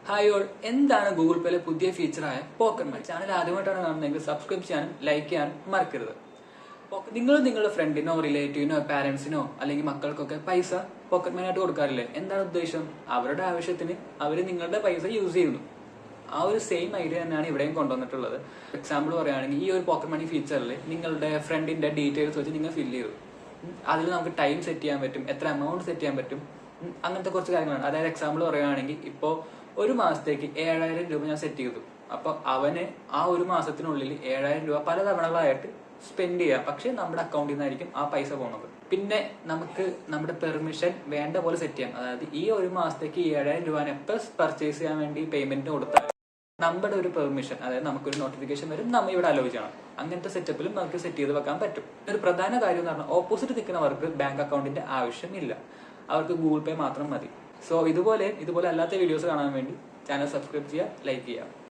Hi all, എന്താണ് Google പേയിലെ പുതിയ ഫീച്ചറായ pocket money? Channel ആദ്യമായിട്ടാണ് കാണുന്നതെങ്കിൽ സബ്സ്ക്രൈബ് ചെയ്യാനും ലൈക്ക് ചെയ്യാനും മറക്കരുത്. നിങ്ങൾ നിങ്ങളുടെ ഫ്രണ്ടിനോ റിലേറ്റീവിനോ പാരന്റ്സിനോ അല്ലെങ്കിൽ മക്കൾക്കൊക്കെ പൈസ പോക്കറ്റ് മണി ആയിട്ട് കൊടുക്കാറില്ലേ? എന്താണ് ഉദ്ദേശം? അവരുടെ ആവശ്യത്തിന് അവർ നിങ്ങളുടെ പൈസ യൂസ് ചെയ്യുന്നു. ആ ഒരു സെയിം ഐഡിയ തന്നെയാണ് ഇവിടെയും കൊണ്ടുവന്നിട്ടുള്ളത്. എക്സാമ്പിൾ പറയുകയാണെങ്കിൽ ഈ ഒരു പോക്കറ്റ് മണി ഫീച്ചറിൽ നിങ്ങളുടെ ഫ്രണ്ടിന്റെ ഡീറ്റെയിൽസ് വെച്ച് നിങ്ങൾ ഫില്ല് ചെയ്തു. അതിൽ നമുക്ക് ടൈം സെറ്റ് ചെയ്യാൻ പറ്റും, എത്ര എമൗണ്ട് സെറ്റ് ചെയ്യാൻ പറ്റും, അങ്ങനത്തെ കുറച്ച് കാര്യങ്ങളാണ്. അതായത് എക്സാമ്പിൾ പറയുകയാണെങ്കിൽ ഇപ്പോൾ ഒരു മാസത്തേക്ക് 7000 രൂപ ഞാൻ സെറ്റ് ചെയ്തു. അപ്പൊ അവന് ആ ഒരു മാസത്തിനുള്ളിൽ 7000 രൂപ പല തവണകളായിട്ട് സ്പെൻഡ് ചെയ്യാം. പക്ഷെ നമ്മുടെ അക്കൗണ്ടിൽ നിന്നായിരിക്കും ആ പൈസ പോകുന്നത്. പിന്നെ നമുക്ക് നമ്മുടെ പെർമിഷൻ വേണ്ട പോലെ സെറ്റ് ചെയ്യാം. അതായത് ഈ ഒരു മാസത്തേക്ക് 7000 രൂപ എപ്പോൾ പർച്ചേസ് ചെയ്യാൻ വേണ്ടി പേയ്മെന്റ് കൊടുത്താൽ നമ്മുടെ ഒരു പെർമിഷൻ, അതായത് നമുക്കൊരു നോട്ടിഫിക്കേഷൻ വരും, നമ്മൾ ഇവിടെ അലോ ചെയ്യണം. അങ്ങനത്തെ സെറ്റപ്പിലും നമുക്ക് സെറ്റ് ചെയ്ത് വെക്കാൻ പറ്റും. ഒരു പ്രധാന കാര്യം എന്ന് പറഞ്ഞാൽ ഓപ്പോസിറ്റ് നിൽക്കുന്നവർക്ക് ബാങ്ക് അക്കൗണ്ടിന്റെ ആവശ്യമില്ല, അവർക്ക് ഗൂഗിൾ പേ മാത്രം മതി. സോ ഇതുപോലെ അല്ലാത്ത വീഡിയോസ് കാണാൻ വേണ്ടി ചാനൽ സബ്സ്ക്രൈബ് ചെയ്യുക, ലൈക്ക് ചെയ്യുക.